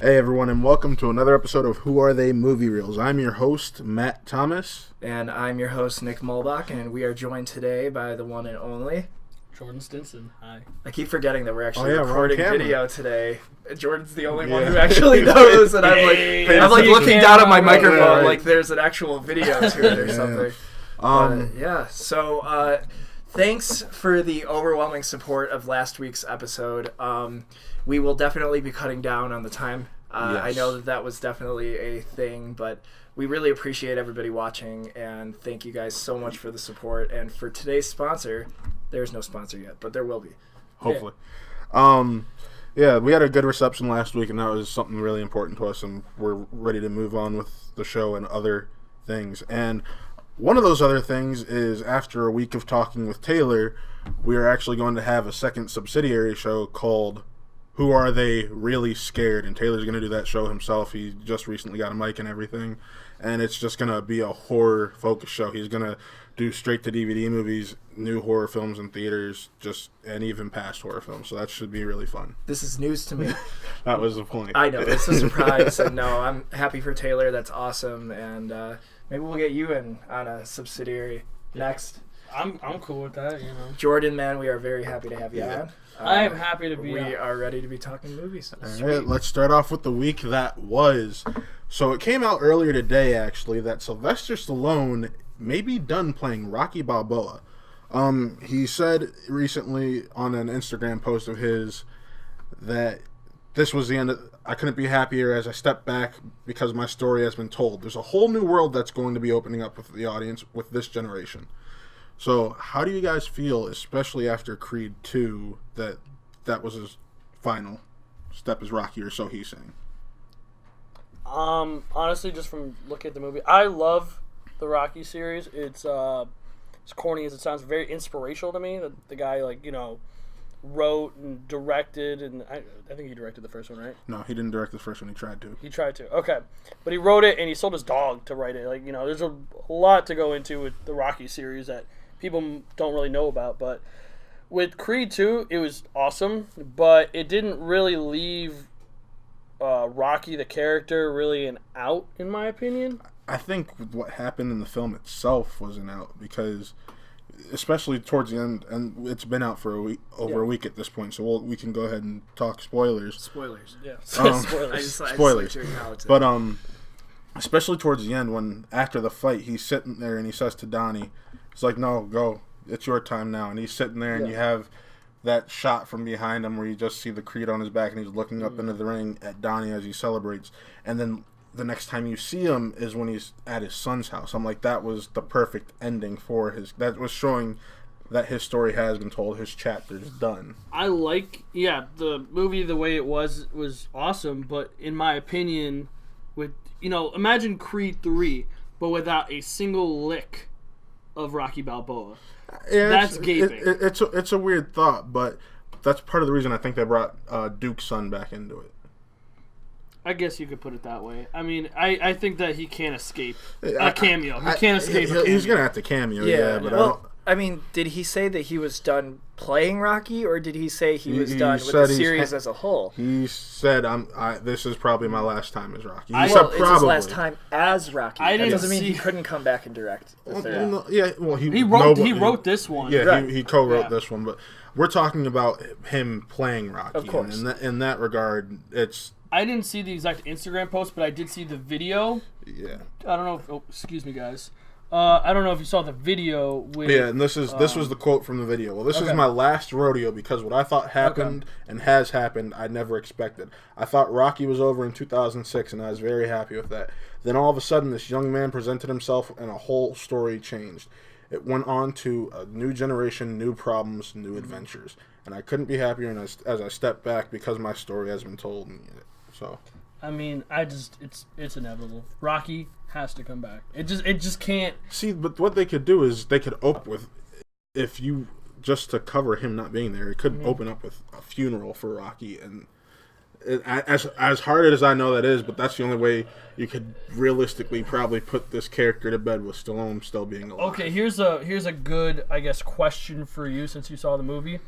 Hey everyone, and welcome to another episode of Who Are They Movie Reels. I'm your host, Matt Thomas. And I'm your host, Nick Mulbach, and we are joined today by the one and only... Jordan Stinson. Hi. I keep forgetting that we're actually recording video today. Jordan's the only one who Yeah. actually knows, and I'm like looking down at my microphone right. like there's an actual video to it or something. So thanks for the overwhelming support of last week's episode. We will definitely be cutting down on the time. Yes. I know that was definitely a thing, but we really appreciate everybody watching, and thank you guys so much for the support. And for today's sponsor, there's no sponsor yet, but there will be. Hopefully. Yeah, we had a good reception last week, and that was something really important to us, and we're ready to move on with the show and other things. And one of those other things is, after a week of talking with Taylor, we are actually going to have a second subsidiary show called Who Are They Really Scared? And Taylor's going to do that show himself. He just recently got a mic and everything. And it's just going to be a horror-focused show. He's going to do straight-to-DVD movies, new horror films in theaters, and even past horror films. So that should be really fun. This is news to me. That was the point. I know. It's a surprise. And no, I'm happy for Taylor. That's awesome. And maybe we'll get you in on a subsidiary next. I'm cool with that, you know. Jordan, man, we are very happy to have you on. I am happy to be on. We are ready to be talking movies. All right, let's start off with the week that was. So it came out earlier today, actually, that Sylvester Stallone may be done playing Rocky Balboa. He said recently on an Instagram post of his that this was the end. I couldn't be happier as I step back because my story has been told. There's a whole new world that's going to be opening up with the audience with this generation. So how do you guys feel, especially after Creed 2, that was his final step as Rocky, or so he's saying? Honestly, just from looking at the movie, I love the Rocky series. It's as corny as it sounds, very inspirational to me. The guy, wrote and directed, and I think he directed the first one, right? No, he didn't direct the first one. He tried to. He tried to. Okay, but he wrote it, and he sold his dog to write it. There's a lot to go into with the Rocky series that people don't really know about, but with Creed 2, it was awesome, but it didn't really leave Rocky, the character, really an out, in my opinion. I think what happened in the film itself was an out, because especially towards the end, and it's been out for a week, over a week at this point, so we can go ahead and talk spoilers. Spoilers. Yeah. Spoilers. Spoilers. I just like to But especially towards the end, when after the fight, he's sitting there and he says to Donnie, he's like, "No, go. It's your time now." And he's sitting there, and you have that shot from behind him where you just see the Creed on his back, and he's looking up into the ring at Donnie as he celebrates. And then the next time you see him is when he's at his son's house. I'm like, that was the perfect ending for his. That was showing that his story has been told. His chapter's done. I like, the movie the way it was awesome, but in my opinion, with imagine Creed 3, but without a single lick of Rocky Balboa. Yeah, that's gaping. It's a weird thought, but that's part of the reason I think they brought Duke's son back into it. I guess you could put it that way. I mean, I think that he can't escape a cameo. He can't escape a cameo. He's going to have to cameo, but I mean, did he say that he was done playing Rocky, or did he say he was done with the series as a whole? He said, "This is probably my last time as Rocky." He said probably. It's his last time as Rocky. That doesn't mean he couldn't come back and direct the third. He wrote this one. Yeah, right. he co-wrote this one, but we're talking about him playing Rocky. Of course. And in that regard, it's... I didn't see the exact Instagram post, but I did see the video. Yeah. I don't know if... Oh, excuse me, guys. I don't know if you saw the video with... Yeah, and this was the quote from the video. "Well, this is my last rodeo because what I thought happened and has happened, I never expected. I thought Rocky was over in 2006, and I was very happy with that. Then all of a sudden, this young man presented himself, and a whole story changed. It went on to a new generation, new problems, new adventures. And I couldn't be happier as I stepped back because my story has been told." So... I mean, it's inevitable. Rocky has to come back. It just can't. See, but what they could do is they could open with, if you just to cover him not being there, it could open up with a funeral for Rocky, and as hard as I know that is, but that's the only way you could realistically probably put this character to bed with Stallone still being alive. Okay, here's a good, I guess, question for you since you saw the movie,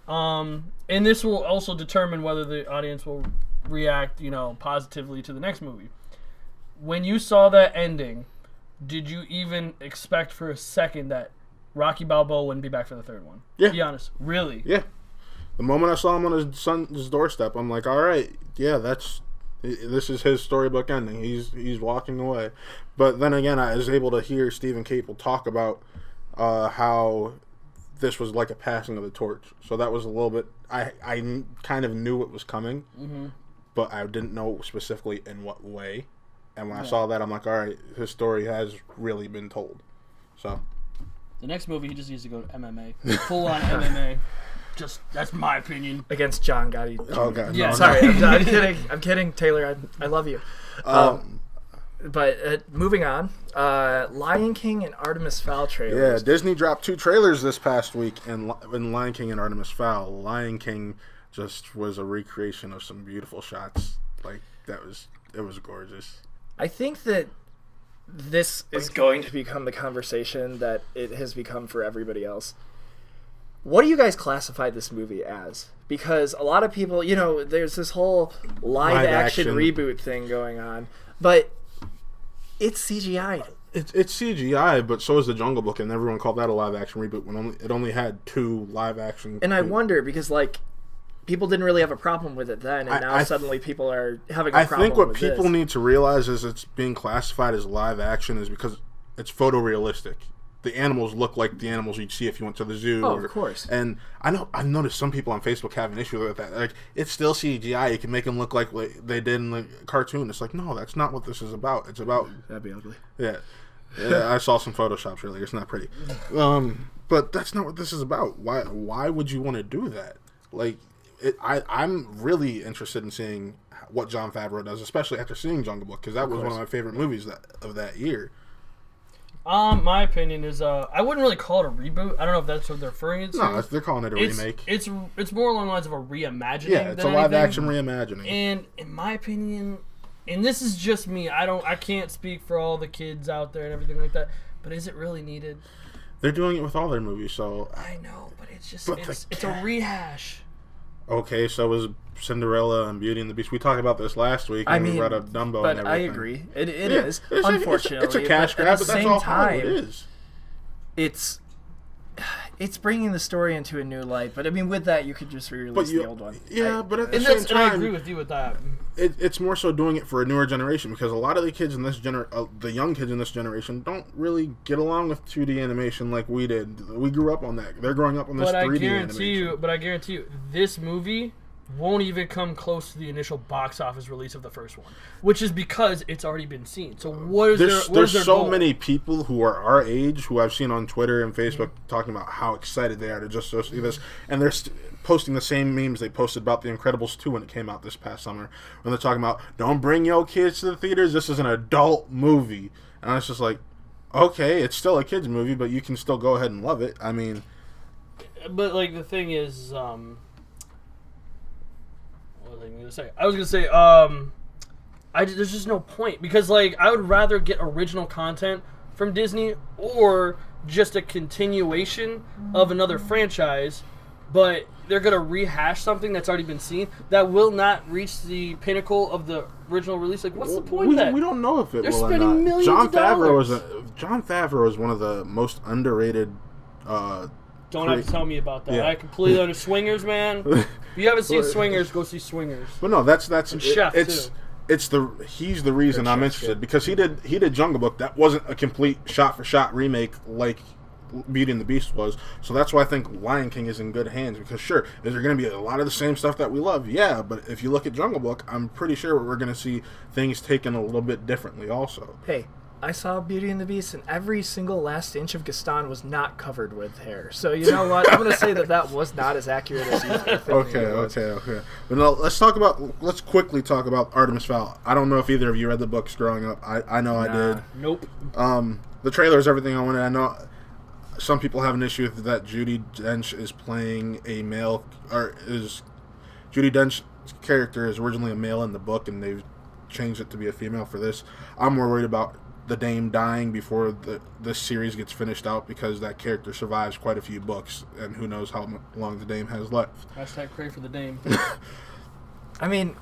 and this will also determine whether the audience will react, positively to the next movie. When you saw that ending, did you even expect for a second that Rocky Balboa wouldn't be back for the third one? Yeah. Be honest. Really? Yeah. The moment I saw him on his doorstep, I'm like, all right, yeah, this is his storybook ending. He's walking away. But then again, I was able to hear Stephen Caple talk about how this was like a passing of the torch. So that was a little bit... I kind of knew it was coming, but I didn't know specifically in what way. And when I saw that, I'm like, all right, his story has really been told. So the next movie, he just needs to go to MMA. Full-on MMA. That's my opinion. Against John Gotti. Oh, God. Yeah. No, Sorry, no. I'm kidding. I'm kidding, Taylor. I love you. But moving on, Lion King and Artemis Fowl trailers. Yeah, Disney dropped 2 trailers this past week in Lion King and Artemis Fowl. Lion King just was a recreation of some beautiful shots. Like, it was gorgeous. I think that this is going to become the conversation that it has become for everybody else. What do you guys classify this movie as? Because a lot of people, there's this whole live action reboot thing going on, but it's CGI. It's CGI, but so is the Jungle Book, and everyone called that a live action reboot when it only had 2 live action. And I wonder because people didn't really have a problem with it then, and now suddenly people are having a problem with this. I think what people need to realize is it's being classified as live action is because it's photorealistic. The animals look like the animals you'd see if you went to the zoo. Oh, of course. And I've noticed some people on Facebook have an issue with that. Like, it's still CGI. You can make them look like they did in the cartoon. It's like, no, that's not what this is about. It's about... That'd be ugly. Yeah. I saw some Photoshops earlier. It's not pretty. But that's not what this is about. Why would you want to do that? Like... I'm really interested in seeing what Jon Favreau does, especially after seeing Jungle Book, because that was one of my favorite movies of that year. My opinion is, I wouldn't really call it a reboot. I don't know if that's what they're referring to. No, they're calling it a remake. It's more along the lines of a reimagining. Yeah, it's a live action reimagining. And in my opinion, and this is just me, I can't speak for all the kids out there and everything like that, but is it really needed? They're doing it with all their movies, so... I know, but it's just, it's a rehash. Okay, so was Cinderella and Beauty and the Beast. We talked about this last week. We brought up Dumbo but and everything. I agree. It is, unfortunately. It's a cash grab, but that's all Hollywood is. It's bringing the story into a new light. But, I mean, with that, you could just re-release the old one. Yeah, but at the same time... And I agree with you with that. It's more so doing it for a newer generation because a lot of the kids in this the young kids in this generation don't really get along with 2D animation like we did. We grew up on that. They're growing up on this 3D animation. But I guarantee you, this movie won't even come close to the initial box office release of the first one, which is because it's already been seen. So there's so goal? Many people who are our age who I've seen on Twitter and Facebook talking about how excited they are to just see this, and they're posting the same memes they posted about The Incredibles 2 when it came out this past summer, when they're talking about, don't bring your kids to the theaters, this is an adult movie. And I was just like, okay, it's still a kid's movie, but you can still go ahead and love it. I mean... But, like, the thing is, what was I going to say? I was going to say, there's just no point, because, like, I would rather get original content from Disney or just a continuation of another franchise, but they're going to rehash something that's already been seen that will not reach the pinnacle of the original release. Like, what's the point of that? We don't know if it They're will spending or not. millions of dollars. John Favreau is one of the most underrated... Don't have to tell me about that. Yeah. I completely understand. Swingers, man. If you haven't seen Swingers, go see Swingers. But no, that's and Chef, too. He's the reason I'm interested because he did Jungle Book. That wasn't a complete shot for shot remake like Beauty and the Beast was. So that's why I think Lion King is in good hands because sure, is there going to be a lot of the same stuff that we love? Yeah, but if you look at Jungle Book, I'm pretty sure we're going to see things taken a little bit differently also. Hey, I saw Beauty and the Beast, and every single last inch of Gaston was not covered with hair. So you know what? I'm going to say that was not as accurate as you think. Okay. But now let's quickly talk about Artemis Fowl. I don't know if either of you read the books growing up. I know I did. Nope. The trailer is everything I wanted. I know some people have an issue with that Judi Dench is playing a male, or is Judi Dench's character is originally a male in the book, and they've changed it to be a female for this. I'm more worried about the Dame dying before this series gets finished out because that character survives quite a few books, and who knows how long the Dame has left. Hashtag pray for the Dame. I mean,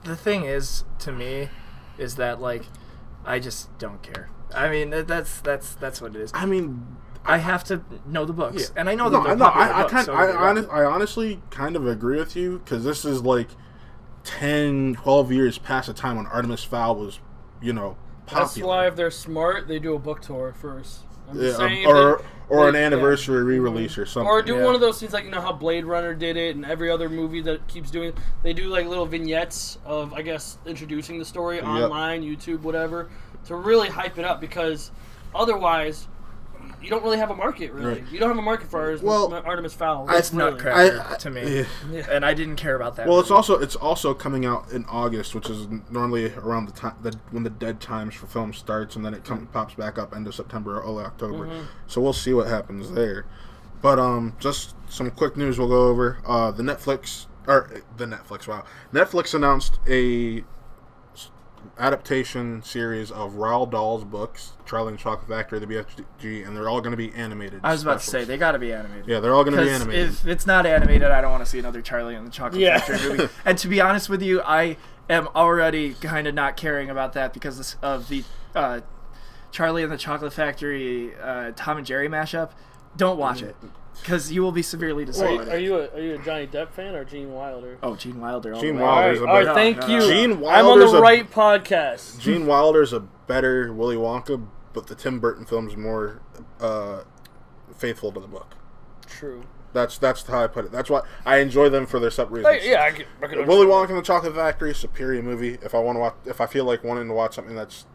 the thing is, to me, is that like I just don't care. I mean, that's what it is. I mean, I have to know the books, and I know no, that. I honestly kind of agree with you, because this is like 10, 12 years past the time when Artemis Fowl was, popular. That's why if they're smart, they do a book tour first. Or an anniversary re-release or something. Or do one of those things like, how Blade Runner did it, and every other movie that keeps doing it. They do like little vignettes of, I guess, introducing the story online, YouTube, whatever, to really hype it up, because otherwise you don't really have a market, really. Right. You don't have a market for Artemis Fowl. That's nutcracker to me, and I didn't care about that. Well, it's also coming out in August, which is normally around the time when the dead times for film starts, and then it pops back up end of September or early October. Mm-hmm. So we'll see what happens there. But just some quick news we'll go over. Netflix announced a adaptation series of Roald Dahl's books, Charlie and the Chocolate Factory, the BFG, and they're all going to be animated. I was about to say, they got to be animated. Yeah, they're all going to be animated. If it's not animated, I don't want to see another Charlie and the Chocolate Factory movie. And to be honest with you, I am already kind of not caring about that because of the Charlie and the Chocolate Factory Tom and Jerry mashup. Don't watch it, because you will be severely disappointed. Are you a Johnny Depp fan or Gene Wilder? Oh, Gene Wilder. Gene Wilder's all right, thank you. Gene I'm on the right podcast. Gene Wilder's a better Willy Wonka, but the Tim Burton film's more faithful to the book. True. That's how I put it. That's why I enjoy them for their separate reasons. I can Willy Wonka and the Chocolate Factory, superior movie. If I feel like wanting to watch something that's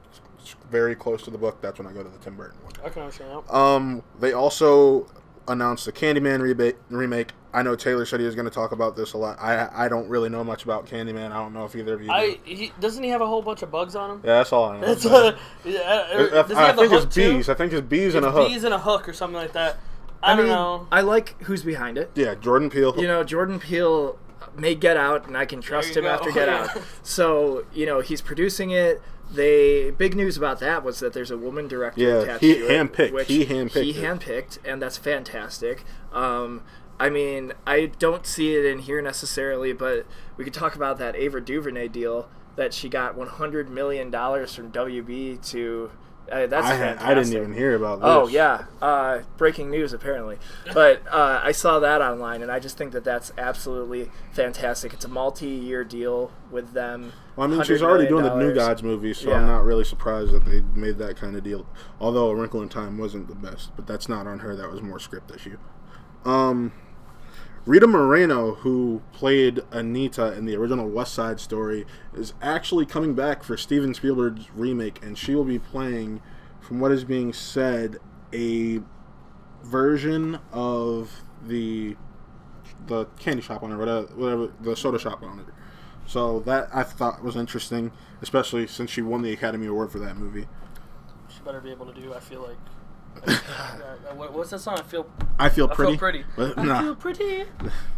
very close to the book, that's when I go to the Tim Burton one. I can understand that. They also announced the Candyman remake. I know Taylor said he was going to talk about this a lot. I don't really know much about Candyman. I don't know if either of you do. Doesn't he have a whole bunch of bugs on him? Yeah, that's all I know. I think it's bees. I think it's bees and a hook. Bees and a hook or something like that. I don't know. I like who's behind it. Yeah, Jordan Peele. Jordan Peele made Get Out, and I can trust him after Get Out. So, he's producing it. Big news about that was that there's a woman director attached to it. He handpicked, and that's fantastic. I mean, I don't see it in here necessarily, but we could talk about that Ava DuVernay deal that she got $100 million from WB to... that's fantastic. I didn't even hear about this. Oh, yeah. Breaking news, apparently. But I saw that online, and I just think that that's absolutely fantastic. It's a multi-year deal with them. Well, I mean, she's already doing the New Gods movie, so I'm not really surprised that they made that kind of deal. Although A Wrinkle in Time wasn't the best, but that's not on her. That was more script issue. Rita Moreno, who played Anita in the original West Side Story, is actually coming back for Steven Spielberg's remake, and she will be playing, from what is being said, a version of the candy shop owner, whatever the soda shop owner. So that I thought was interesting, especially since she won the Academy Award for that movie. She better be able to do, I feel like. What's that song? I feel pretty. I feel pretty. I feel pretty.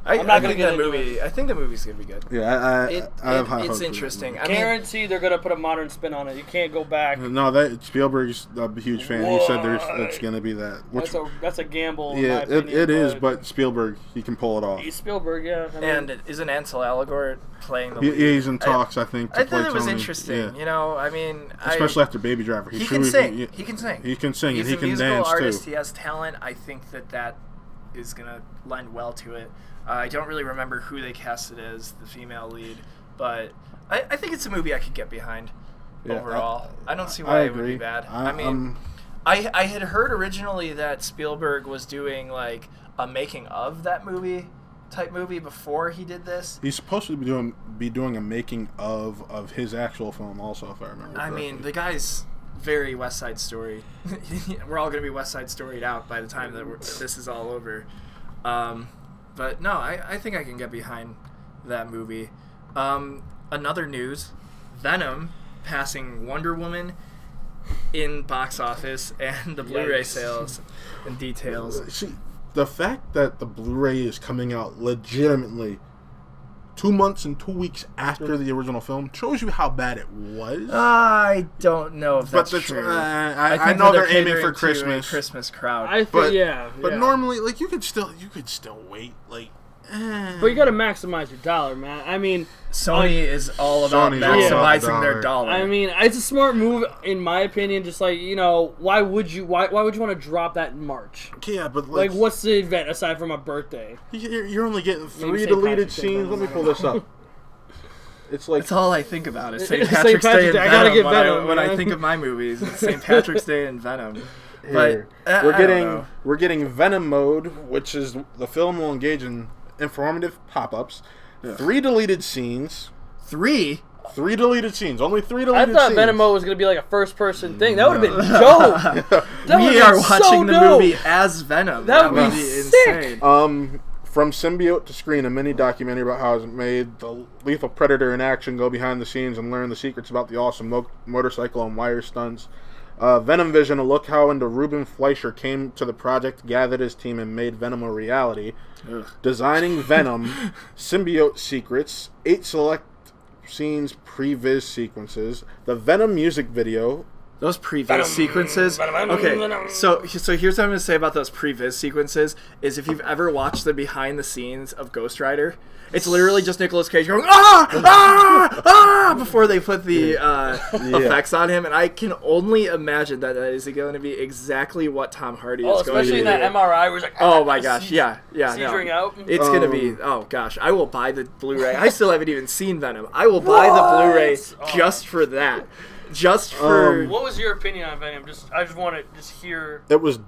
I'm not gonna get a movie. I think the movie's gonna be good. Yeah, it's interesting. I guarantee they're gonna put a modern spin on it. You can't go back. No, Spielberg's a huge fan. Whoa. He said it's gonna be that. That's a gamble. Yeah, in my opinion, it is. But Spielberg, he can pull it off. He's Spielberg, yeah. And isn't Ansel Elgort playing the lead? He's in talks, I think. I thought it was interesting. Yeah. I mean, especially after Baby Driver, he can sing. He can sing. He can sing. He's and he can a musical artist. Too. He has talent. I think that is gonna lend well to it. I don't really remember who they casted as the female lead, but I think it's a movie I could get behind. Overall, I don't see why it would be bad. I had heard originally that Spielberg was doing like a making of that movie type movie before he did this. He's supposed to be doing a making of his actual film also, if I remember correctly. I mean, the guy's very West Side Story. We're all going to be West Side Storied out by the time that this is all over. But no, I think I can get behind that movie. Another news, Venom passing Wonder Woman in box office and the Blu-ray sales and details. See, the fact that the Blu-ray is coming out legitimately 2 months and 2 weeks after the original film shows you how bad it was. I don't know if that's true. I know they're aiming for Christmas. Christmas crowd. I think, but normally, like you could still wait like But you got to maximize your dollar, man. I mean, Sony is all about maximizing their dollar. I mean, it's a smart move in my opinion. Just like, you know, why would you want to drop that in March? Yeah, but like what's the event aside from a birthday? You're only getting 3 deleted scenes. Let me pull this up. It's like that's all I think I St. Patrick's Day and Venom. I gotta get Venom when I think of my movies. It's St. Patrick's Day and Venom. But we're getting Venom mode, which is the film will engage in informative pop-ups. 3 deleted scenes. 3 deleted scenes. Only 3 deleted scenes. I thought Venom mode was going to be like a first-person thing. That would have been dope. We are watching the movie as Venom. That would be insane. From symbiote to screen, a mini documentary about how it's made the lethal predator in action, go behind the scenes and learn the secrets about the awesome motorcycle and wire stunts. Venom Vision, a look how into Ruben Fleischer came to the project, gathered his team, and made Venom a reality. Ugh. Designing Venom, symbiote secrets, 8 select scenes, previs sequences, the Venom music video. Those previs sequences. Okay, so here's what I'm going to say about those previs sequences is if you've ever watched the behind the scenes of Ghost Rider, it's literally just Nicolas Cage going before they put the effects on him, and I can only imagine that is going to be exactly what Tom Hardy is going to do. Especially in that MRI where it's like, oh my gosh, yeah, seizuring out. It's going to be, oh gosh, I will buy the Blu-ray. I still haven't even seen Venom. I will buy the Blu-ray just for that. Just for what was your opinion on Venom? I just want to hear. It was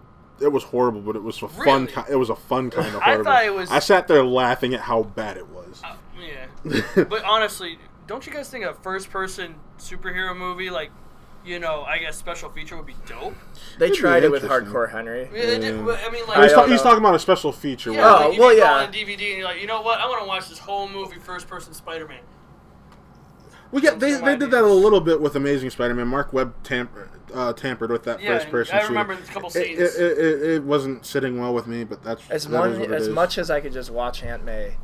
horrible, but it was a fun. It was a fun kind of horrible. I thought it was. I sat there laughing at how bad it was. Yeah, but honestly, don't you guys think a first-person superhero movie, like, you know, I guess special feature would be dope? They tried it with Hardcore Henry. Yeah. I mean, like, he's talking about a special feature. Yeah, like you go on DVD and you're like, you know what? I want to watch this whole movie first-person Spider-Man. Well, yeah, they did that a little bit with Amazing Spider-Man. Mark Webb tampered with that first person. I remember a couple scenes. It wasn't sitting well with me, but as much as I could just watch Aunt May.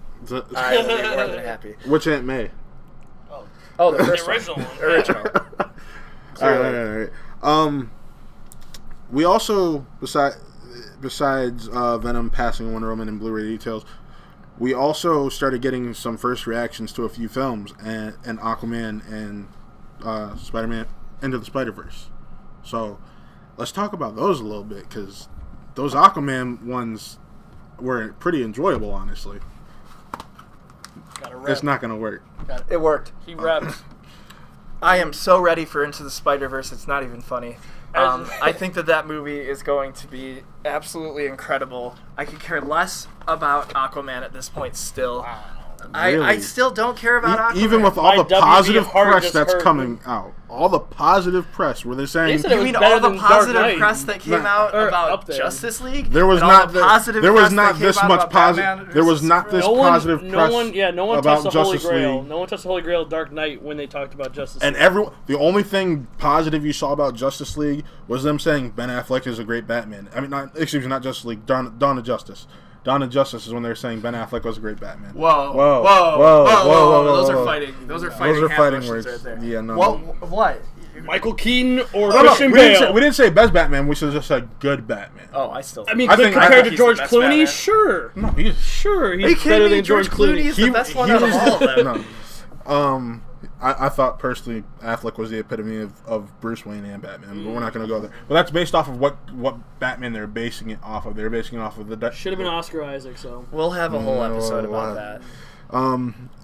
I would be more than happy. Which Aunt May? Oh, the first original one. Original. All right. We also, besides Venom passing Wonder Woman and Blu-ray details, we also started getting some first reactions to a few films, and Aquaman and Spider-Man Into the Spider-Verse. So let's talk about those a little bit, because those Aquaman ones were pretty enjoyable, honestly. It's not going to work. It worked. He repped. I am so ready for Into the Spider-Verse, it's not even funny. I think that movie is going to be absolutely incredible. I could care less about Aquaman at this point still. Wow. Really? I still don't care about Aquaman. Even with all the positive press that's coming out. All the positive press where they're saying... You mean all the positive press that came out about Justice League? There was not this much positive... There was not this positive press no one touched the Holy Grail. No one touched the Holy Grail Dark Knight when they talked about Justice League. And the only thing positive you saw about Justice League was them saying Ben Affleck is a great Batman. I mean, not Justice League, Dawn of Justice. Dawn of Justice is when they're saying Ben Affleck was a great Batman. Whoa. Those are fighting words right there. Yeah, no. What? Michael Keaton or Christian Bale? We didn't say best Batman. We should have just said good Batman. Oh, I still. I mean, compared to George Clooney, sure. No, he's better than George Clooney. Is the best one out of all of them. No. I thought personally Affleck was the epitome of Bruce Wayne and Batman, but we're not going to go there. But that's based off of what Batman they're basing it off of. They're basing it off of the... Should have been Oscar Isaac, so... We'll have a whole episode about that.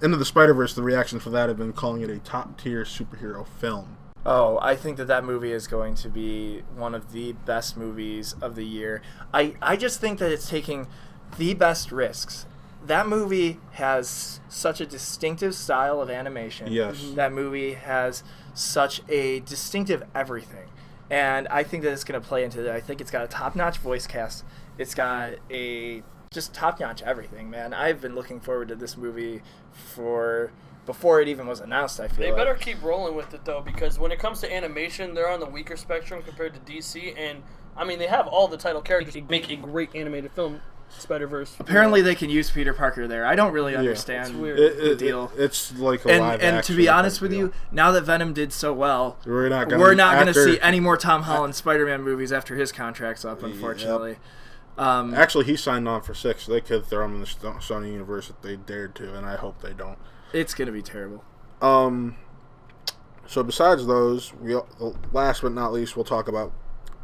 Into the Spider-Verse, the reactions for that have been calling it a top-tier superhero film. Oh, I think that movie is going to be one of the best movies of the year. I just think that it's taking the best risks. That movie has such a distinctive style of animation. Yes. That movie has such a distinctive everything. And I think that it's going to play into that. I think it's got a top-notch voice cast. It's got a just top-notch everything, man. I've been looking forward to this movie before it even was announced, I feel They better keep rolling with it, though, because when it comes to animation, they're on the weaker spectrum compared to DC. And, I mean, they have all the title characters to make a great animated film. Spider-Verse. Apparently, they can use Peter Parker there. I don't really understand the deal. It's like a live action. And to be honest with you, now that Venom did so well, we're not going to see any more Tom Holland Spider-Man movies after his contract's up, unfortunately. Actually, he signed on for 6. They could throw him in the Sony universe if they dared to, and I hope they don't. It's gonna be terrible. So besides those, last but not least, we'll talk about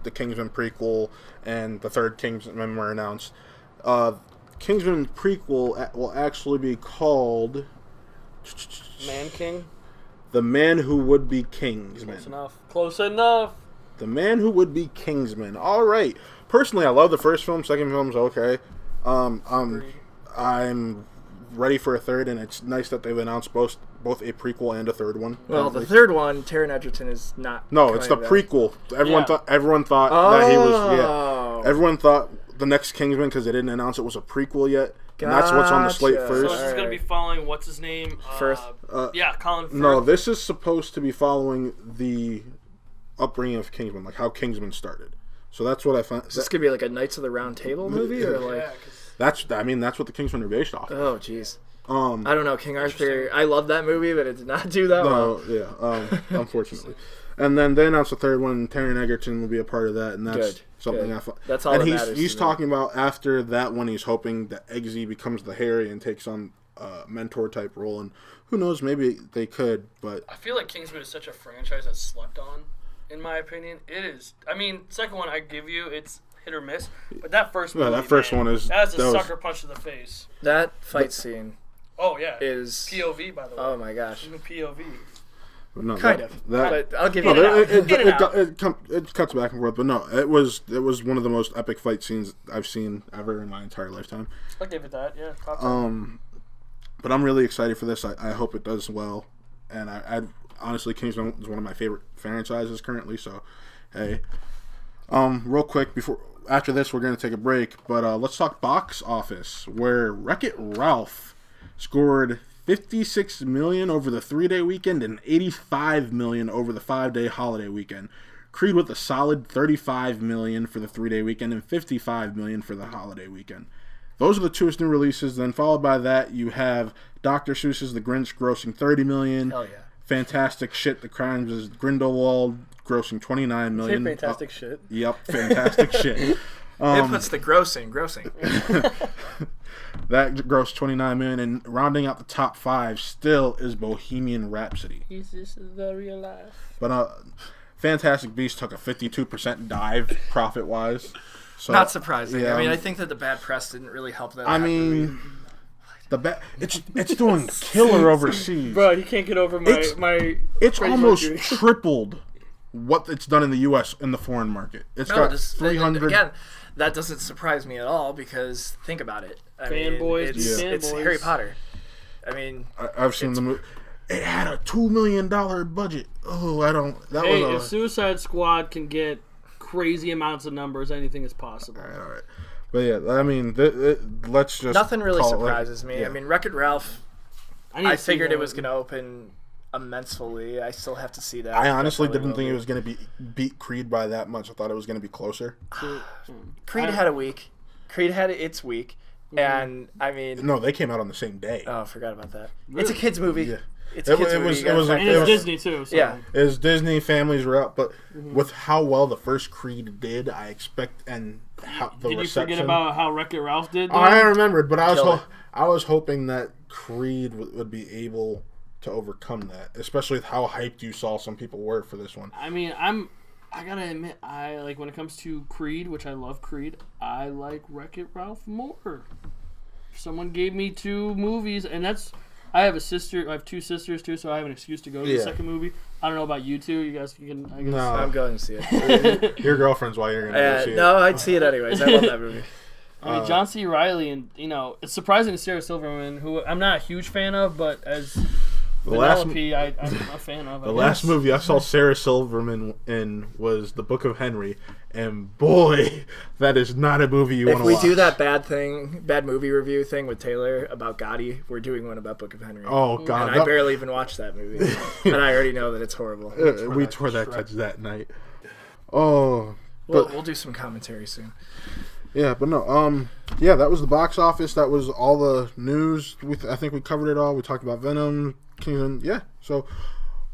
the Kingsman prequel and the third Kingsman were announced. Kingsman prequel will actually be called Man King. The Man Who Would Be Kingsman. Close enough. Close enough. The Man Who Would Be Kingsman. All right. Personally, I love the first film. Second film's okay. I'm ready for a third, and it's nice that they've announced both a prequel and a third one. Well, the third one, Taron Egerton is not. No, it's the prequel. Everyone thought that he was. Yeah. Everyone thought the next Kingsman, because they didn't announce it was a prequel yet. And that's what's on the slate first. So this is going to be following what's his name? Firth. Colin Firth. No, this is supposed to be following the upbringing of Kingsman, like how Kingsman started. So that's what I found. Is this gonna be like a Knights of the Round Table movie, or like? That's what the Kingsmen are based off of. Oh, jeez. I don't know, King Arthur. I love that movie, but it did not do that well. Unfortunately. And then they announced the third one. Taron Egerton will be a part of that, and that's something I thought. That's all. And that matters he's talking about after that one, he's hoping that Eggsy becomes the Harry and takes on a mentor type role, and who knows, maybe they could. But I feel like Kingsman is such a franchise that's slept on. In my opinion, it is. I mean, second one I give you, it's hit or miss. But that first movie, one is that's a sucker punch to the face. That fight scene. Oh yeah, is POV, by the way. Oh my gosh. Even POV. No, kind of. But I'll give you it cuts back and forth, but no, it was one of the most epic fight scenes I've seen ever in my entire lifetime. I'll give it that. Yeah. But I'm really excited for this. I hope it does well, and I honestly, Kingsman is one of my favorite franchises currently. So, hey, real quick after this, we're gonna take a break. But let's talk box office, where Wreck-It Ralph scored $56 million over the 3-day weekend and $85 million over the 5-day holiday weekend. Creed with a solid $35 million for the 3-day weekend and $55 million for the holiday weekend. Those are the two new releases. Then followed by that, you have Dr. Seuss's The Grinch grossing $30 million. Hell yeah. Fantastic Shit, The Crimes of Grindelwald, grossing $29 million. Say fantastic shit. Yep, fantastic shit. It puts the grossing. That grossed $29 million, and rounding out the top 5 still is Bohemian Rhapsody. Is this the real life? But Fantastic Beasts took a 52% dive profit-wise. So, not surprising. Yeah, I mean, I think that the bad press didn't really help that. It's doing killer overseas. Bro, you can't get over my. It's almost tripled what it's done in the U.S. in the foreign market. It's got 300. Again, that doesn't surprise me at all because think about it. It's Harry Potter. I mean, I've seen the movie. It had a $2 million budget. Oh, I don't. If Suicide Squad can get crazy amounts of numbers, anything is possible. All right. But yeah, I mean, let's just. Nothing really surprises me. Yeah. I mean, Wreck-It Ralph. I figured it was going to open immensely. I still have to see that. I honestly didn't think it was going to beat Creed by that much. I thought it was going to be closer. Creed had a week. Creed had its week. And, I mean... No, they came out on the same day. Oh, I forgot about that. Really? It's a kid's movie. Yeah. It's a kid's movie. It's Disney, too. So. Yeah. It was Disney, families were out. But with how well the first Creed did, I expect... and how the Did reception, you forget about how Wreck-It Ralph did? Though? I remembered, but I was hoping that Creed would be able to overcome that, especially with how hyped you saw some people were for this one. I mean, I gotta admit, I like when it comes to Creed, which I love Creed, I like Wreck-It Ralph more. If someone gave me 2 movies, and I have a sister, I have 2 sisters too, so I have an excuse to go to the second movie. I don't know about you two. You guys can. I guess. No, I'm going to see it. Your girlfriend's why you're going to go see it. No, I'd see it anyways. I love that movie. I mean, John C. Reilly, and it's surprising to Sarah Silverman, who I'm not a huge fan of, but as Penelope, I'm a fan of. The last movie I saw Sarah Silverman in was The Book of Henry, and boy, that is not a movie you want to watch. If we do that bad movie review thing with Taylor about Gotti, we're doing one about Book of Henry. Oh God! And I barely even watched that movie, and I already know that it's horrible. We tore that touch that night. Oh, we'll do some commentary soon. Yeah, but no, that was the box office. That was all the news. I think we covered it all. We talked about Venom, Kingsman. Yeah, so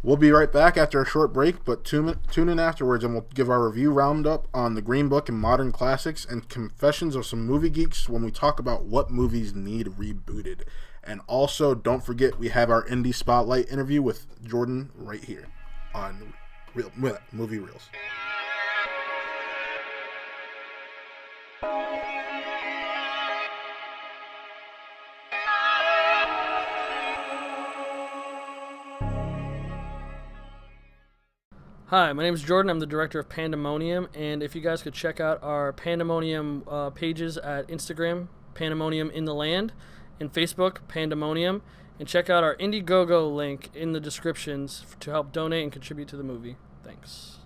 We'll be right back after a short break, but tune in afterwards and we'll give our review roundup on the Green Book and modern classics and confessions of some movie geeks when we talk about what movies need rebooted. And also, don't forget, we have our Indie Spotlight interview with Jordan right here on Movie Reels. Hi, my name is Jordan. I'm the director of Pandemonium, and if you guys could check out our Pandemonium pages at Instagram, Pandemonium in the Land, and Facebook, Pandemonium, and check out our Indiegogo link in the descriptions to help donate and contribute to the movie. Thanks.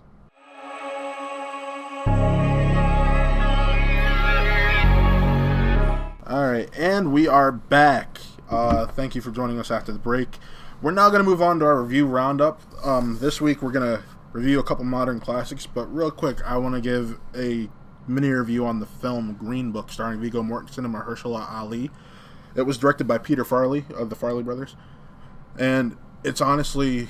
All right, and we are back. Thank you for joining us after the break. We're now going to move on to our review roundup. This week we're going to review a couple modern classics, but real quick, I want to give a mini review on the film Green Book, starring Viggo Mortensen and Mahershala Ali. It was directed by Peter Farrelly of the Farrelly Brothers, and it's honestly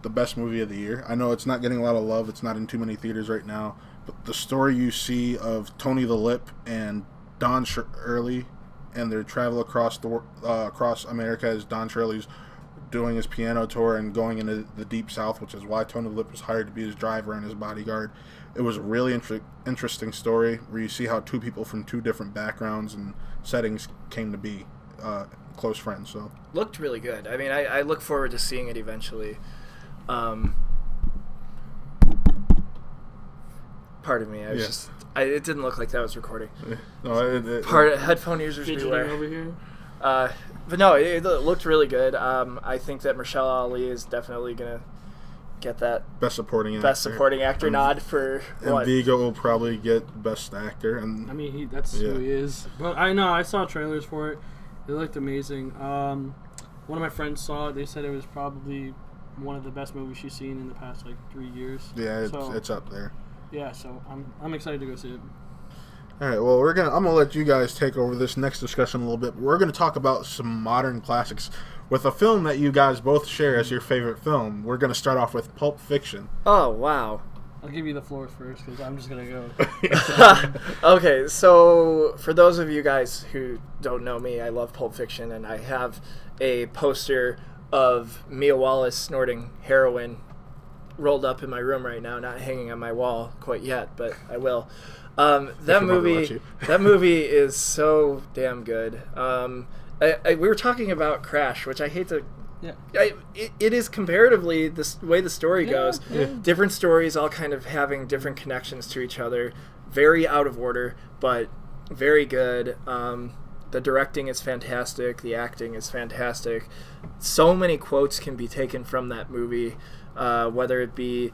the best movie of the year. I know it's not getting a lot of love, it's not in too many theaters right now, but the story you see of Tony the Lip and Don Shirley and their travel across America as Don Shirley's doing his piano tour and going into the Deep South, which is why Tony the Lip was hired to be his driver and his bodyguard. It was a really interesting story where you see how two people from two different backgrounds and settings came to be close friends. So looked really good. I mean, I look forward to seeing it eventually. Pardon me. It didn't look like that was recording. No, Headphone users beware. Over here. But no, it looked really good. I think that Mahershala Ali is definitely gonna get that best supporting actor nod for and what? Viggo will probably get best actor. And I mean, that's who he is. But I know I saw trailers for it. It looked amazing. One of my friends saw it. They said it was probably one of the best movies she's seen in the past 3 years. Yeah, it's up there. Yeah, so I'm excited to go see it. All right, well, I'm gonna let you guys take over this next discussion a little bit. We're gonna talk about some modern classics with a film that you guys both share as your favorite film. We're gonna start off with Pulp Fiction. Oh wow! I'll give you the floor first because I'm just gonna go. Okay, so for those of you guys who don't know me, I love Pulp Fiction, and I have a poster of Mia Wallace snorting heroin rolled up in my room right now, not hanging on my wall quite yet, but I will. That movie is so damn good. We were talking about Crash, which I hate to. Yeah. It is comparatively the way the story goes. Yeah. Different stories, all kind of having different connections to each other. Very out of order, but very good. The directing is fantastic. The acting is fantastic. So many quotes can be taken from that movie, whether it be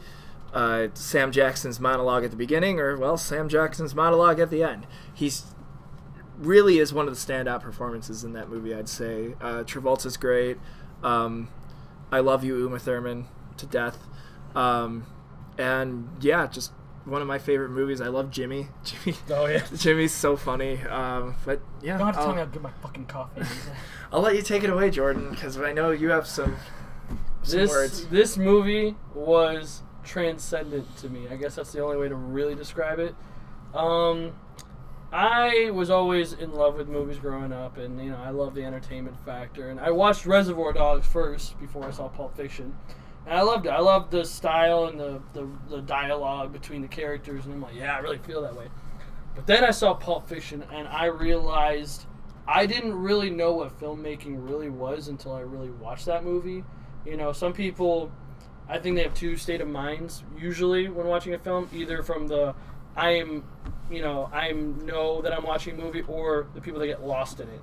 Sam Jackson's monologue at the beginning or, Sam Jackson's monologue at the end. He's really is one of the standout performances in that movie, I'd say. Travolta's great. I love you, Uma Thurman, to death. And, yeah, just one of my favorite movies. I love Jimmy. Oh, yeah. Jimmy's so funny. But, yeah. You don't have to tell me how to get my fucking coffee. I'll let you take it away, Jordan, because I know you have some words. This movie was transcendent to me. I guess that's the only way to really describe it. I was always in love with movies growing up, and I love the entertainment factor. And I watched Reservoir Dogs first before I saw Pulp Fiction, and I loved it. I loved the style and the dialogue between the characters, and I'm like, yeah, I really feel that way. But then I saw Pulp Fiction, and I realized I didn't really know what filmmaking really was until I really watched that movie. Some people, I think they have two state of minds usually when watching a film, either from the I know that I'm watching a movie, or the people that get lost in it.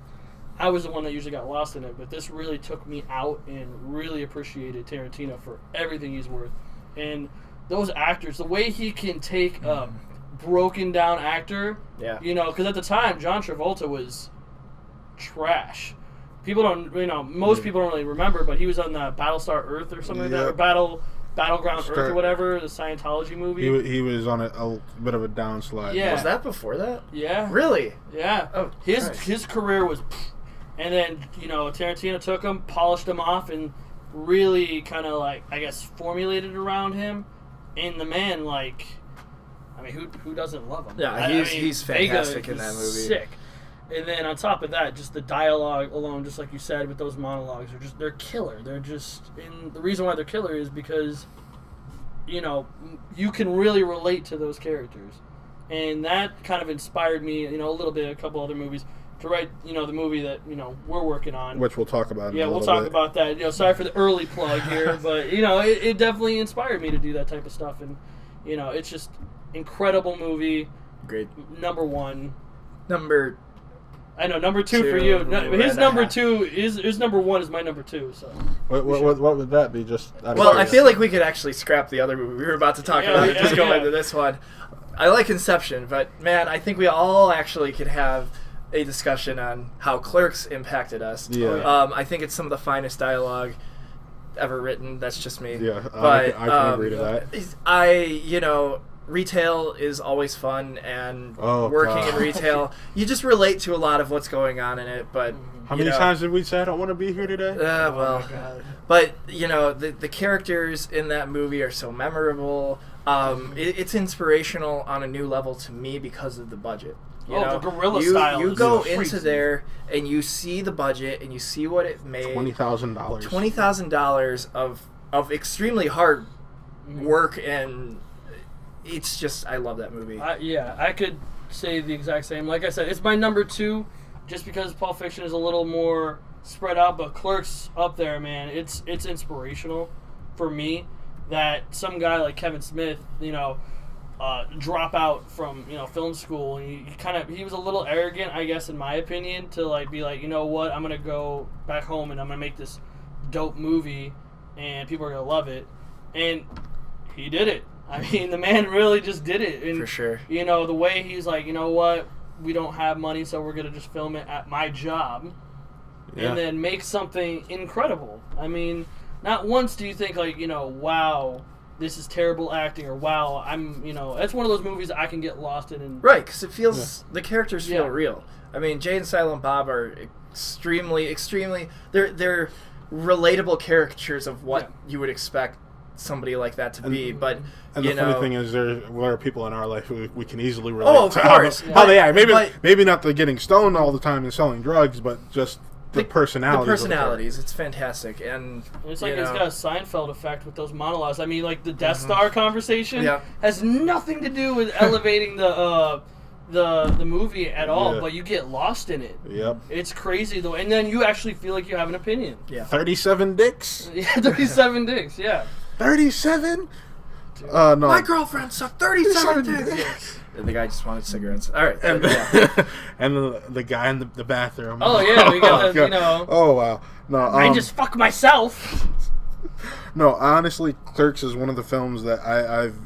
I was the one that usually got lost in it, but this really took me out and really appreciated Tarantino for everything he's worth. And those actors, the way he can take a broken down actor, because at the time John Travolta was trash. People don't, most people don't really remember, but he was on the Battlestar Earth or something like that, or Battleground Earth or whatever, the Scientology movie. He was on a bit of a downslide. Yeah. Was that before that? Yeah. Really? Yeah. Oh, his career was, and then Tarantino took him, polished him off, and really kind of like, I guess, formulated around him. And the man, like, I mean, who doesn't love him? Yeah, he's fantastic in that movie. Sick. And then on top of that, just the dialogue alone, just like you said, with those monologues, they're killer. They're just, and the reason why they're killer is because, you know, you can really relate to those characters. And that kind of inspired me, you know, a little bit, a couple other movies, to write, you know, the movie that, you know, we're working on. Which we'll talk about in Yeah, a we'll little talk bit. about that. You know, sorry for the early plug here, but, you know, it definitely inspired me to do that type of stuff. And, you know, it's just incredible movie. Great. Number one. I know, number two for you. His number two, his number one is my number two. So. What would that be? Just well, I feel like we could actually scrap the other movie we were about to talk about and just go into this one. I like Inception, but man, I think we all actually could have a discussion on how Clerks impacted us. Yeah. I think it's some of the finest dialogue ever written. That's just me. Yeah, but I can agree to that. Retail is always fun, and working in retail, you just relate to a lot of what's going on in it. But how many times did we say I don't want to be here today? But you know, the characters in that movie are so memorable. It's inspirational on a new level to me because of the budget. You know, the guerrilla style. You go into there and you see the budget and you see what it made. $20,000. $20,000 of extremely hard work, and it's just, I love that movie. I could say the exact same. Like I said, it's my number two, just because Pulp Fiction is a little more spread out, but Clerks up there, man. It's inspirational for me that some guy like Kevin Smith, you know, drop out from, you know, film school, and he was a little arrogant, I guess, in my opinion, to like be like, you know what, I'm gonna go back home and I'm gonna make this dope movie, and people are gonna love it, and he did it. I mean, the man really just did it. And, for sure. You know, the way he's like, you know what, we don't have money, so we're going to just film it at my job and then make something incredible. I mean, not once do you think, like, you know, wow, this is terrible acting, or wow, you know, that's one of those movies I can get lost in. And, right, because it feels, the characters feel real. I mean, Jay and Silent Bob are extremely, they're relatable caricatures of what you would expect somebody like that to be, but and the funny thing is, there are people in our life who we can easily relate of to course. how they act. Maybe not the getting stoned all the time and selling drugs, but just the personalities. The personalities, it's fantastic, and it's like it's got a Seinfeld effect with those monologues. I mean, like the Death Star conversation has nothing to do with elevating the movie at all, but you get lost in it. Yep. It's crazy though, and then you actually feel like you have an opinion. Yeah. 37 dicks. Yeah, 37 dicks. Yeah. 37? No. My girlfriend sucked 37 dicks. The guy just wanted cigarettes. All right. And, and the guy in the bathroom. Oh, yeah. We got the, you know. Oh, wow. No, I just fuck myself. No, honestly, Clerks is one of the films that I've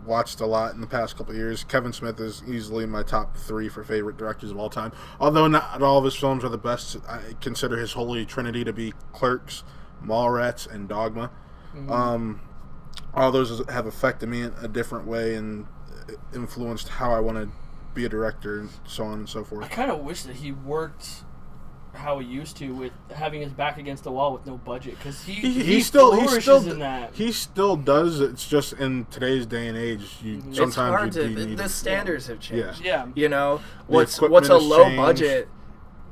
watched a lot in the past couple of years. Kevin Smith is easily in my top 3 for favorite directors of all time. Although not all of his films are the best, I consider his holy trinity to be Clerks, Mallrats, and Dogma. Mm-hmm. All those have affected me in a different way and influenced how I want to be a director and so on and so forth. I kind of wish that he worked how he used to, with having his back against the wall with no budget, because he still in that. He still does. It's just in today's day and age, it's hard the standards have changed. Yeah. You know, what's a low budget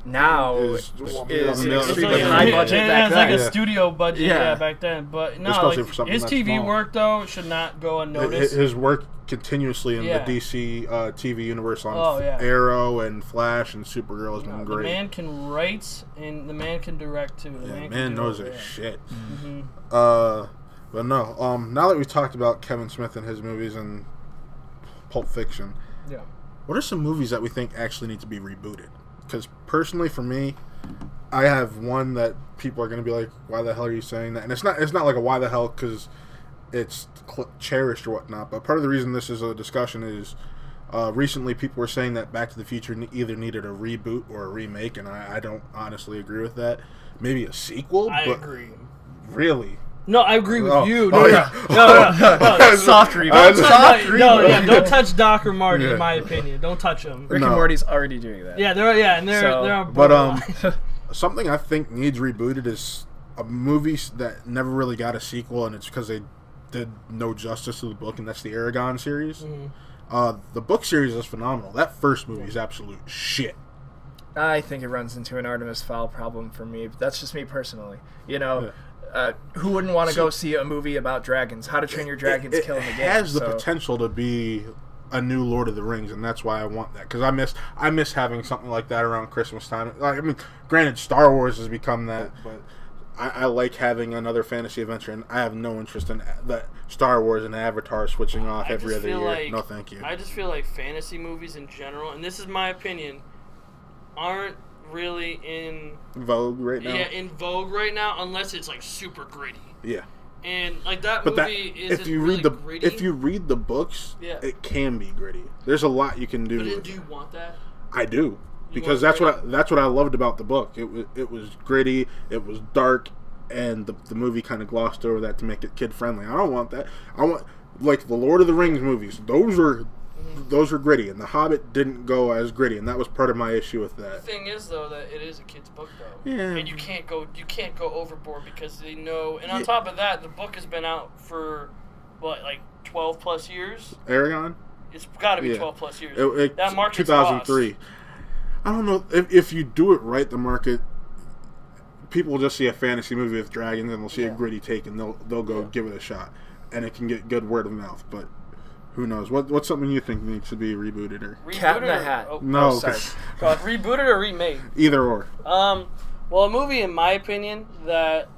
now is extremely high budget back then. It's like a studio budget back then. But no, like, his TV work, though, should not go unnoticed. His work continuously in the DC TV universe on Arrow and Flash and Supergirl has been great. The man can write and the man can direct, too. The man knows his shit. Mm-hmm. But no, now that we've talked about Kevin Smith and his movies and Pulp Fiction, what are some movies that we think actually need to be rebooted? Because personally, for me, I have one that people are going to be like, "Why the hell are you saying that?" And it's not like a "why the hell" because it's cherished or whatnot. But part of the reason this is a discussion is recently people were saying that Back to the Future either needed a reboot or a remake, and I don't honestly agree with that. Maybe a sequel. I agree. Really. No, I agree with you. No, soft reboot. Don't touch Doc or Marty, in my opinion. Don't touch them. Rick and Morty's already doing that. Yeah, they're on but something I think needs rebooted is a movie that never really got a sequel, and it's because they did no justice to the book, and that's the Aragon series. The book series is phenomenal. That first movie is absolute shit. I think it runs into an Artemis Fowl problem for me, but that's just me personally. Who wouldn't want to go see a movie about dragons? How to Train Your Dragon's killing the game. It has the potential to be a new Lord of the Rings, and that's why I want that, because I miss having something like that around Christmas time. I mean, granted, Star Wars has become that, but I like having another fantasy adventure, and I have no interest in that Star Wars and Avatar switching off every other year. No, thank you. I just feel like fantasy movies in general, and this is my opinion, aren't really in vogue right now. Yeah, in vogue right now, unless it's like super gritty. Yeah. And like that movie isn't if you really read the gritty. If you read the books, it can be gritty. There's a lot you can do. But do you want that? I do, because that's what I loved about the book. It was gritty. It was dark, and the movie kind of glossed over that to make it kid friendly. I don't want that. I want, like, the Lord of the Rings movies. Those are gritty, and The Hobbit didn't go as gritty, and that was part of my issue with that. The thing is, though, that it is a kid's book, though. Yeah. And you can't go overboard, because they know. And on top of that, the book has been out for what, like 12 plus years. Aragon. It's got to be 12 plus years. That market's 2003. lost. I don't know if you do it right. The market, people will just see a fantasy movie with dragons, and they'll see a gritty take, and they'll go give it a shot, and it can get good word of mouth, but. Who knows? What's something you think needs to be rebooted or Cat in the Hat? No, sorry. Rebooted or remade? Either or. Well, a movie, in my opinion, that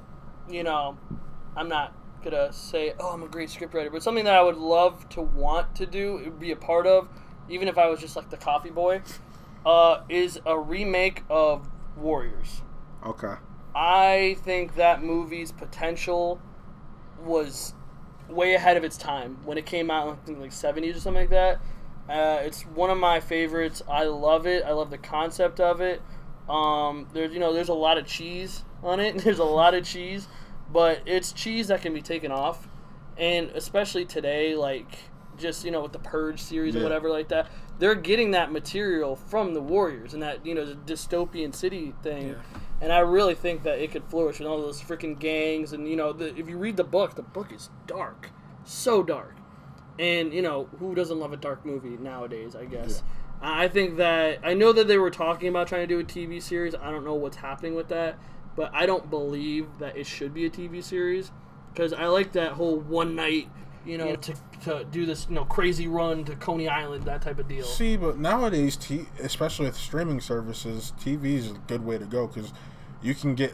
I'm not gonna say, I'm a great scriptwriter, but something that I would love to want to do, it would be a part of, even if I was just like the coffee boy, is a remake of Warriors. Okay. I think that movie's potential was way ahead of its time when it came out, I think like 70s or something like that. It's one of my favorites. I love it. I love the concept of it. There's a lot of cheese on it. There's a lot of cheese, but it's cheese that can be taken off, and especially today, like just with the Purge series or whatever like that, they're getting that material from the Warriors and that the dystopian city thing. Yeah. And I really think that it could flourish with all those freaking gangs. And, if you read the book is dark. So dark. And, who doesn't love a dark movie nowadays, I guess. Yeah. I think that, I know that they were talking about trying to do a TV series. I don't know what's happening with that. But I don't believe that it should be a TV series. Because I like that whole one night, to do this, crazy run to Coney Island, that type of deal. See, but nowadays, especially with streaming services, TV is a good way to go, because you can get,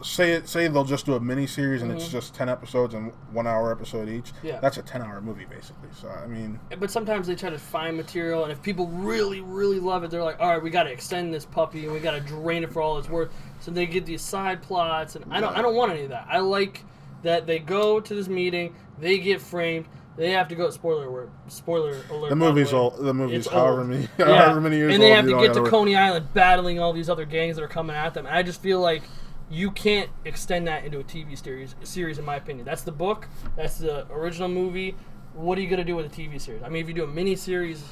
say they'll just do a mini series and it's just 10 episodes and 1 hour episode each. Yeah. That's a 10-hour movie, basically. So, I mean. But sometimes they try to find material, and if people really, really love it, they're like, all right, we got to extend this puppy and we got to drain it for all it's worth. So they get these side plots, and I don't want any of that. I like that they go to this meeting, they get framed. They have to go. Spoiler alert! The movie's old. The movie's however many years old. And they have to get to Coney Island, battling all these other gangs that are coming at them. And I just feel like you can't extend that into a TV series, in my opinion. That's the book. That's the original movie. What are you gonna do with a TV series? I mean, if you do a mini series,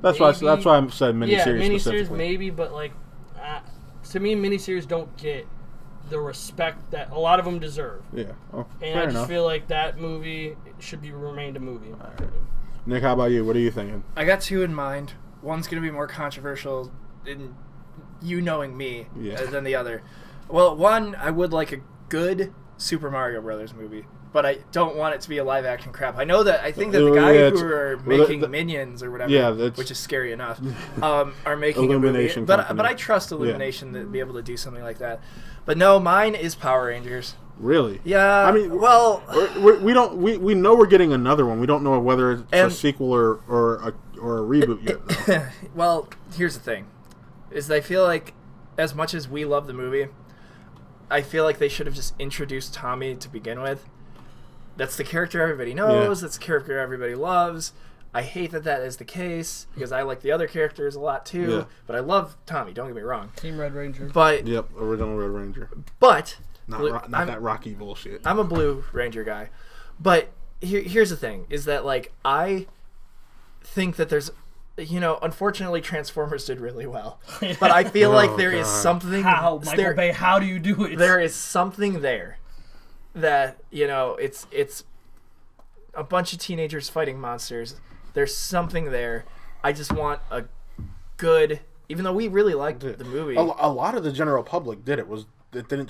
that's why I said mini series. Yeah, mini series maybe, but like to me, mini series don't get the respect that a lot of them deserve. Yeah. Oh, and I just feel like that movie should be remained a movie. Right. Nick, how about you? What are you thinking? I got two in mind. One's going to be more controversial in you knowing me than the other. Well, one, I would like a good Super Mario Brothers movie, but I don't want it to be a live action crap. I think that the guys who are making Minions or whatever, which is scary enough, are making Illumination a movie. But I trust Illumination to be able to do something like that. But no, mine is Power Rangers. Really? Yeah. I mean, well, we know we're getting another one. We don't know whether it's a sequel or a reboot yet, though. Well, here's the thing: is I feel like as much as we love the movie, I feel like they should have just introduced Tommy to begin with. That's the character everybody knows. Yeah. That's the character everybody loves. I hate that is the case because I like the other characters a lot too. Yeah. But I love Tommy. Don't get me wrong. Team Red Ranger. But original Red Ranger. But not that Rocky bullshit. I'm a Blue Ranger guy. But here's the thing: is that like I think that there's unfortunately, Transformers did really well. But I feel like there is something. Michael Bay? How do you do it? There is something there that it's a bunch of teenagers fighting monsters. There's something there. I just want a good. Even though we really liked the movie, a lot of the general public did it. It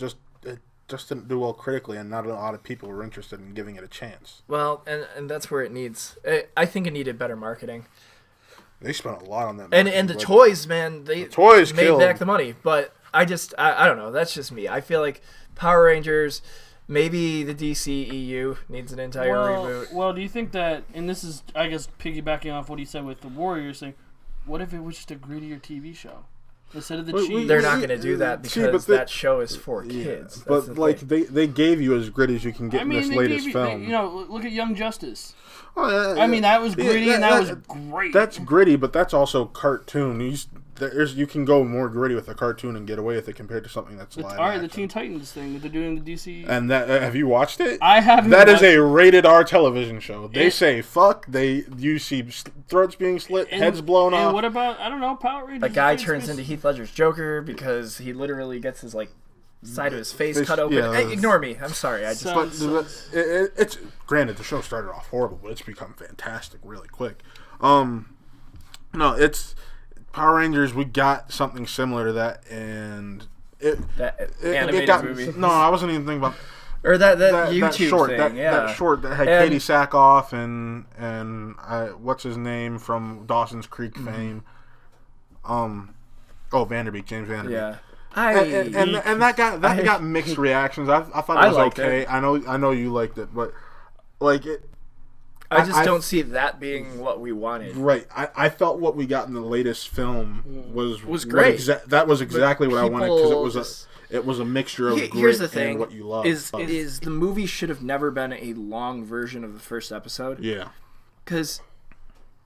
just didn't do well critically, and not a lot of people were interested in giving it a chance. Well, and that's where it needs. I think it needed better marketing. They spent a lot on that. And the toys, man, the toys made back the money. But I don't know. That's just me. I feel like Power Rangers, maybe the DCEU needs an entire reboot. Well, do you think that, and this is, I guess, piggybacking off what he said with the Warriors thing, what if it was just a grittier TV show? Instead of the cheese. They're not going to do that because that show is for kids. Yeah, but they gave you as gritty as you can get in this latest film. Look at Young Justice. Oh, I mean, that was gritty and that was great. That's gritty, but that's also cartoon. You can go more gritty with a cartoon and get away with it compared to something that's live. All right, the Teen Titans thing that they're doing in the DC. And that have you watched it? I haven't. That is a rated R television show. They say fuck. You see throats being slit, heads blown off. And what about Power Rangers? A guy turns into Heath Ledger's Joker because he literally gets his side of his face cut open. Yeah, hey, ignore me. I'm sorry. I just. It's granted the show started off horrible, but it's become fantastic really quick. No, it's. Power Rangers, we got something similar to that, and it got movie. No, I wasn't even thinking about or that YouTube short, thing. that short that had Katie Sackhoff and what's his name from Dawson's Creek fame. Vanderbeek, James Vanderbeek. Yeah. And that got mixed reactions. I thought it was okay. I know you liked it, but it. I just don't see that being what we wanted. Right. I felt what we got in the latest film was great. That was exactly what I wanted because it was a mixture of here's the grit thing, and what you love. Is the movie should have never been a long version of the first episode. Yeah. Because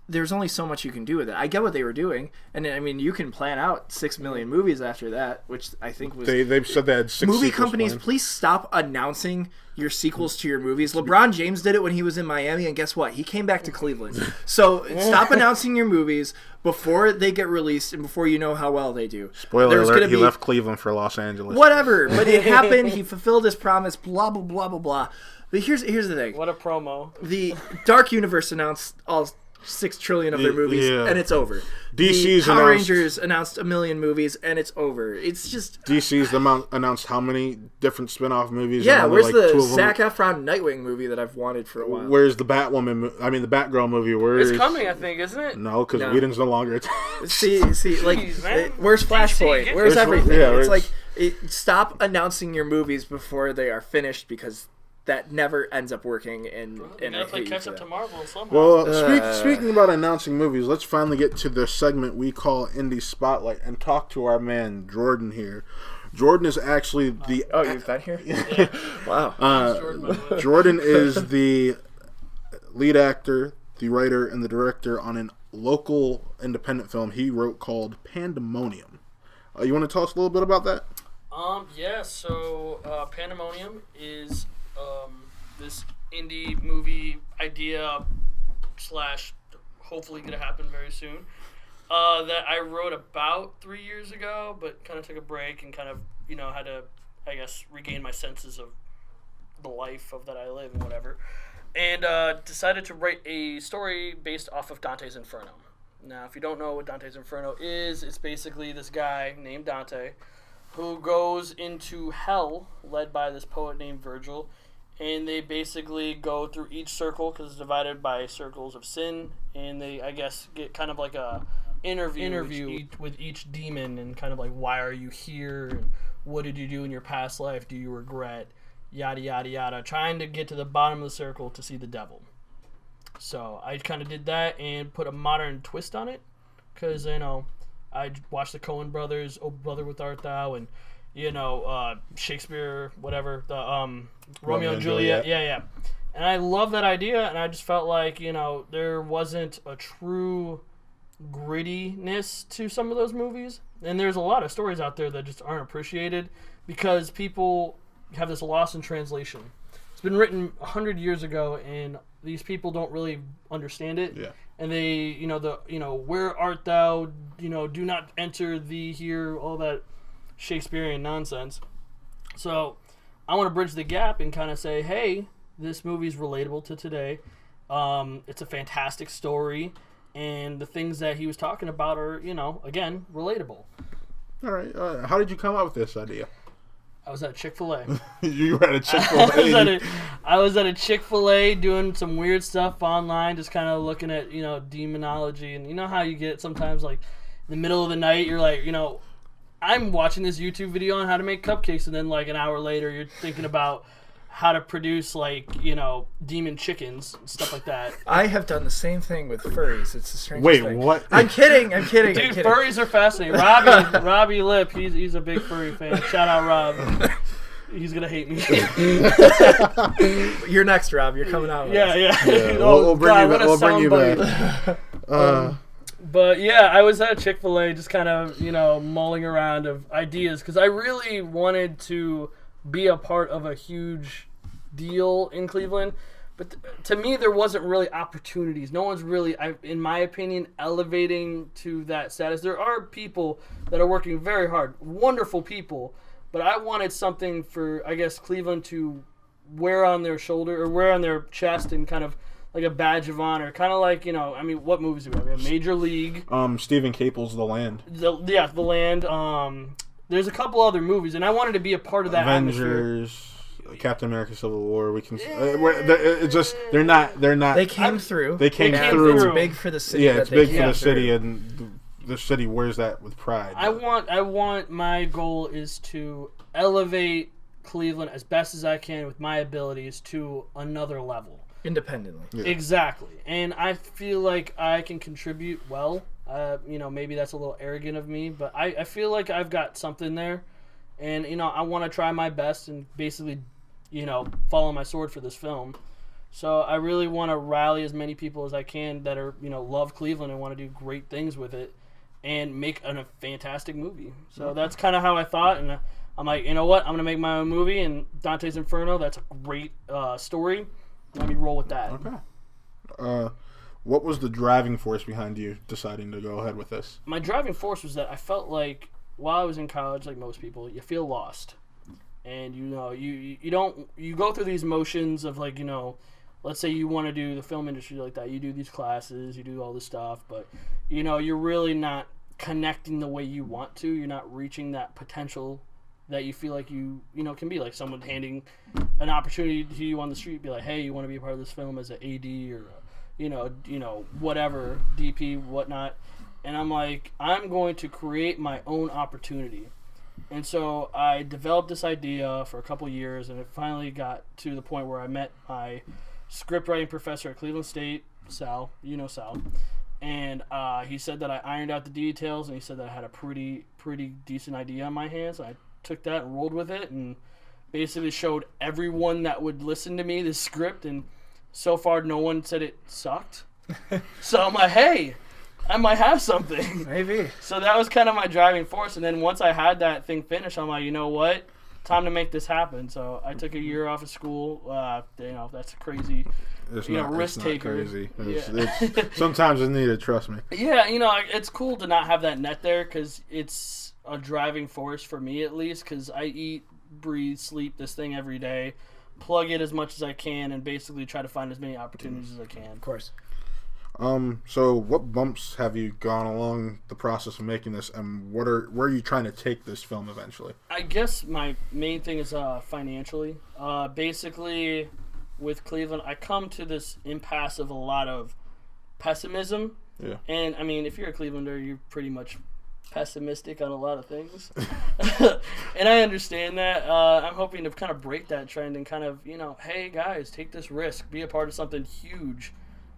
there's only so much you can do with it. I get what they were doing, and I mean you can plan out 6 million movies after that, which I think was they've said they had 6 movie companies. Planned. Please stop announcing your sequels to your movies. LeBron James did it when he was in Miami, and guess what? He came back to Cleveland. So stop announcing your movies before they get released and before you know how well they do. Spoiler alert: he left Cleveland for Los Angeles. Whatever, but it happened. He fulfilled his promise. Blah blah blah blah blah. But here's the thing. What a promo! The Dark Universe announced all 6 trillion of their movies, and it's over. DC's Power Rangers announced 1 million movies, and it's over. It's just DC's announced how many different spin-off movies. Yeah, where's the Zac Efron Nightwing movie that I've wanted for a while? Where's the Batwoman? I mean, the Batgirl movie. It's coming, I think, isn't it? No, because Whedon's no longer. see, where's Flashpoint? Where's everything? It's stop announcing your movies before they are finished because that never ends up working. And gotta play catch up to Marvel somehow. Well, speaking about announcing movies, let's finally get to the segment we call Indie Spotlight and talk to our man Jordan here. Jordan is actually the. Oh, you've been here? Yeah. Wow. Jordan is the lead actor, the writer, and the director on a local independent film he wrote called Pandemonium. You want to tell us a little bit about that? Yeah. So Pandemonium is. This indie movie idea / hopefully gonna happen very soon that I wrote about 3 years ago, but kind of took a break and kind of had to regain my senses of the life of that I live and whatever, and decided to write a story based off of Dante's Inferno. Now, if you don't know what Dante's Inferno is, it's basically this guy named Dante who goes into hell led by this poet named Virgil. And they basically go through each circle because it's divided by circles of sin. And they, get kind of like a interview with each demon and kind of like, why are you here? And what did you do in your past life? Do you regret? Yada, yada, yada. Trying to get to the bottom of the circle to see the devil. So I kind of did that and put a modern twist on it. Because, I watched the Coen brothers, Oh Brother, What Art Thou? And Shakespeare, whatever, the Romeo and Juliet. Yeah. And I love that idea, and I just felt like, there wasn't a true grittiness to some of those movies. And there's a lot of stories out there that just aren't appreciated because people have this loss in translation. It's been written 100 years ago, and these people don't really understand it. Yeah. and they, where art thou, do not enter thee here, all that Shakespearean nonsense. So I want to bridge the gap and kind of say, hey, this movie's relatable to today. It's a fantastic story, and the things that he was talking about are, again, relatable. All right. How did you come up with this idea? I was at Chick-fil-A. You were at a Chick-fil-A? I was at a Chick-fil-A doing some weird stuff online, just kind of looking at, demonology. And you know how you get sometimes, like, in the middle of the night, you're like, I'm watching this YouTube video on how to make cupcakes, and then, like, an hour later, you're thinking about how to produce, like, demon chickens and stuff like that. I have done the same thing with furries. It's the strangest thing. Wait, what? I'm kidding. Dude, furries are fascinating. Robbie Lip, he's a big furry fan. Shout out, Rob. He's going to hate me. You're next, Rob. You're coming out. Yeah. We'll bring you back. But yeah, I was at Chick-fil-A just kind of, mulling around of ideas because I really wanted to be a part of a huge deal in Cleveland. But to me, there wasn't really opportunities. No one's really, in my opinion, elevating to that status. There are people that are working very hard, wonderful people, but I wanted something for, I guess, Cleveland to wear on their shoulder or wear on their chest and kind of like a badge of honor. Kind of like, what movies do we have? We have Major League. Stephen Capel's The Land. The Land. There's a couple other movies, and I wanted to be a part of that Avengers, atmosphere. Captain America: Civil War. We can. It's just they're not. They came through. They came through. It's big for the city. Yeah, it's big for the city, and the city wears that with pride. I want. My goal is to elevate Cleveland as best as I can with my abilities to another level. Independently. Yeah. Exactly. And I feel like I can contribute well. Maybe that's a little arrogant of me, but I feel like I've got something there. And, I want to try my best and basically, follow my sword for this film. So I really want to rally as many people as I can that are, love Cleveland and want to do great things with it and make a fantastic movie. So that's kind of how I thought. And I'm like, you know what? I'm going to make my own movie. And Dante's Inferno, that's a great story. Let me roll with that. Okay. What was the driving force behind you deciding to go ahead with this? My driving force was that I felt like while I was in college, like most people, you feel lost. And, you go through these motions of like, let's say you want to do the film industry like that. You do these classes, you do all this stuff, but, you're really not connecting the way you want to. You're not reaching that potential that you feel like you can be. Like someone handing an opportunity to you on the street, be like, hey, you want to be a part of this film as an AD or whatever, DP, whatnot. And I'm like, I'm going to create my own opportunity. And so I developed this idea for a couple years, and it finally got to the point where I met my script writing professor at Cleveland State, Sal, Sal. And he said that I ironed out the details, and he said that I had a pretty decent idea on my hands. I took that and rolled with it and basically showed everyone that would listen to me the script, and so far no one said it sucked. So I'm like, hey, I might have something. Maybe. So that was kind of my driving force. And then once I had that thing finished, I'm like, you know what? Time to make this happen. So I took a year off of school. That's a crazy risk taker. Crazy. It's, sometimes it's needed, trust me. Yeah, it's cool to not have that net there because it's a driving force for me at least, because I eat, breathe, sleep this thing every day, plug it as much as I can, and basically try to find as many opportunities as I can. Of course. So what bumps have you gone along the process of making this, and where are you trying to take this film eventually? I guess my main thing is financially. Basically, with Cleveland, I come to this impasse of a lot of pessimism. Yeah. And, I mean, if you're a Clevelander, you're pretty much pessimistic on a lot of things. And I understand that. I'm hoping to kind of break that trend and kind of, hey, guys, take this risk. Be a part of something huge.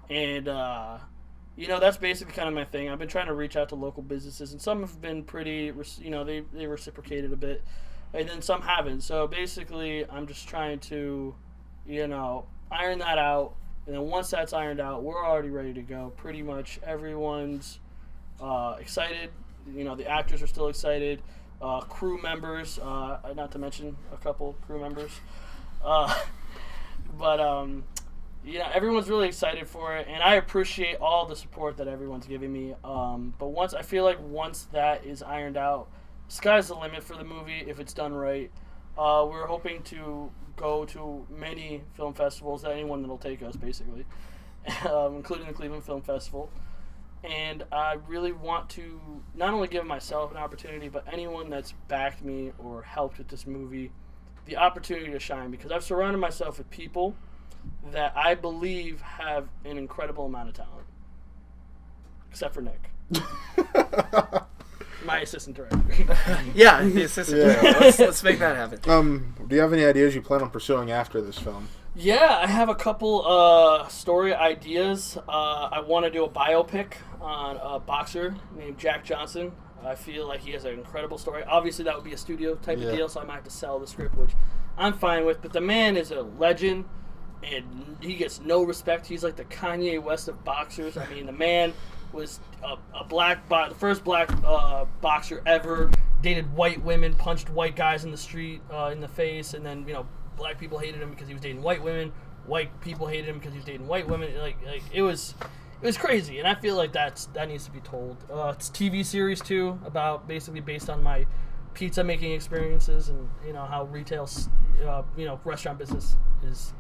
And, that's basically kind of my thing. I've been trying to reach out to local businesses, and some have been pretty, they reciprocated a bit, and then some haven't. So basically, I'm just trying to, iron that out. And then once that's ironed out, we're already ready to go. Pretty much everyone's excited. The actors are still excited. Crew members, not to mention a couple crew members. everyone's really excited for it, and I appreciate all the support that everyone's giving me. But once that is ironed out, sky's the limit for the movie if it's done right. We're hoping to go to many film festivals, anyone that'll take us, basically, including the Cleveland Film Festival. And I really want to not only give myself an opportunity, but anyone that's backed me or helped with this movie, the opportunity to shine, because I've surrounded myself with people that I believe have an incredible amount of talent. Except for Nick. My assistant director. Yeah, the assistant director. Let's make that happen. Do you have any ideas you plan on pursuing after this film? Yeah, I have a couple story ideas. I want to do a biopic on a boxer named Jack Johnson. I feel like he has an incredible story. Obviously, that would be a studio type of deal, so I might have to sell the script, which I'm fine with. But the man is a legend, and he gets no respect. He's like the Kanye West of boxers. I mean, the man was the first black boxer ever, dated white women, punched white guys in the street in the face, and then, black people hated him because he was dating white women. White people hated him because he was dating white women. Like it was crazy, and I feel like that needs to be told. It's a TV series too, about basically based on my pizza making experiences and how retail, restaurant business is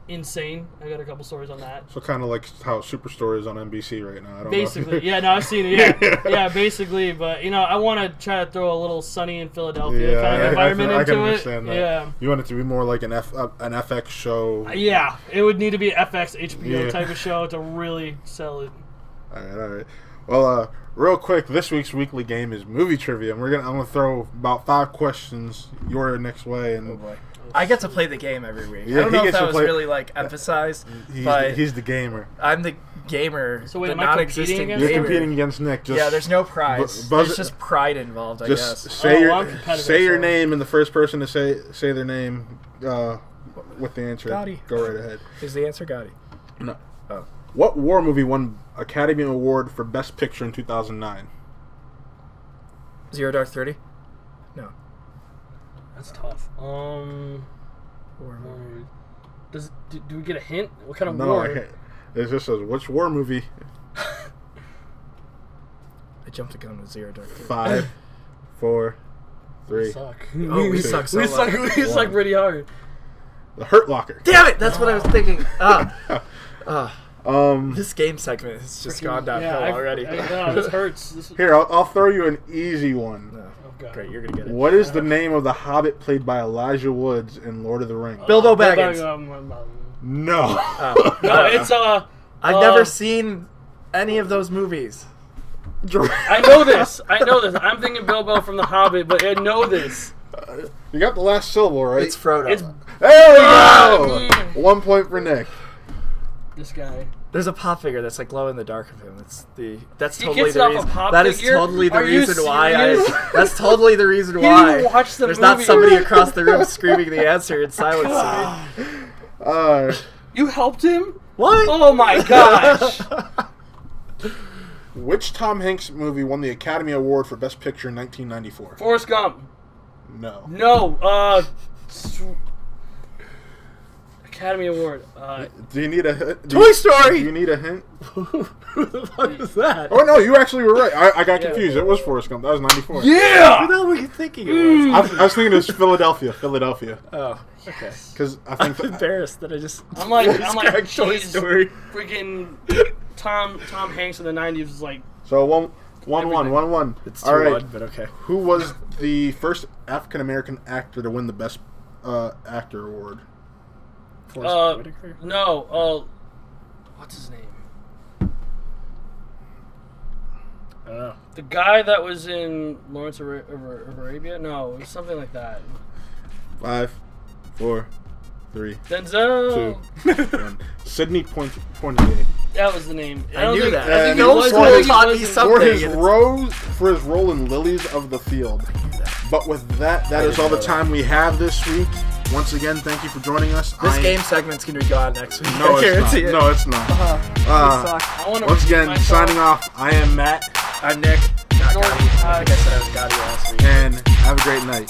insane. I got a couple stories on that. So kind of like how Superstore is on NBC right now. I don't basically, know. Yeah, no, I've seen it. Yeah, basically, but I want to try to throw a little Sunny in Philadelphia kind of environment I can into understand it. that. Yeah, you want it to be more like an FX show. Yeah, it would need to be an FX HBO type of show to really sell it. All right. Well, real quick, this week's weekly game is movie trivia, and I'm gonna throw about 5 questions your next way, and. Oh boy. I get to play the game every week. Yeah, I don't know if that was really emphasized, but he's the gamer. I'm the gamer. So wait, the am I non-existent competing gamer. You're competing against Nick. There's no prize. There's just pride involved, I guess. Say your name, and the first person to say their name with the answer. Gotti. Go right ahead. Is the answer Gotti? No. Oh. What war movie won Academy Award for Best Picture in 2009? Zero Dark 30? No. That's tough. Do we get a hint? What kind of war? No, it just says, which war movie? I jumped the gun with Zero Dark 30. 5, 4, 3. We suck. Oh, we suck so much. We suck pretty hard. The Hurt Locker. Damn it! That's what I was thinking. This game segment has just gone downhill already. This hurts. Here, I'll throw you an easy one. No. Great, you're gonna get it. What is the name of the Hobbit played by Elijah Woods in Lord of the Rings? Bilbo Baggins. No. No, it's I've never seen any of those movies. I know this. I'm thinking Bilbo from The Hobbit, but I know this. You got the last syllable right. It's Frodo. There we go. 1 point for Nick. This guy. There's a pop figure that's like glow in the dark of him. That's He totally gets the off a reason. pop That is figure? totally the Are you reason why serious? That's totally the reason why. He watched the There's movie. not somebody across the room screaming the answer in silence to me. You helped him? What? Oh my gosh. Which Tom Hanks movie won the Academy Award for Best Picture in 1994? Forrest Gump. No. Academy Award. Do you need a hint? Toy Story! Do you need a hint? Who the fuck is that? Oh, no, you actually were right. I got confused. It was Forrest Gump. That was 94. Yeah! Who the hell were you thinking it was? I was thinking it was Philadelphia. Oh, okay. Because I think I'm embarrassed that I just... I'm like, Toy geez, Story. Freaking Tom Hanks in the 90s was like... So 1-1. It's 2-1, All right. but okay. Who was the first African-American actor to win the Best Actor Award? Forrest Whitaker? No, what's his name? I don't know. The guy that was in Lawrence of Arabia? No, it was something like that. 5, 4, 3, Denzel. 2, 1. Sidney Poitier. That was the name. I knew that. I think No it was school him. taught me something. For his role in Lilies of the Field. But with that is all the time we have this week. Once again, thank you for joining us. This game segment's going to be gone next week. No, I it's not. guarantee it. No, it's not. Once again, signing off, I am Matt. I'm Nick. Not Gotti. I think I said I was Gotti last week. And have a great night.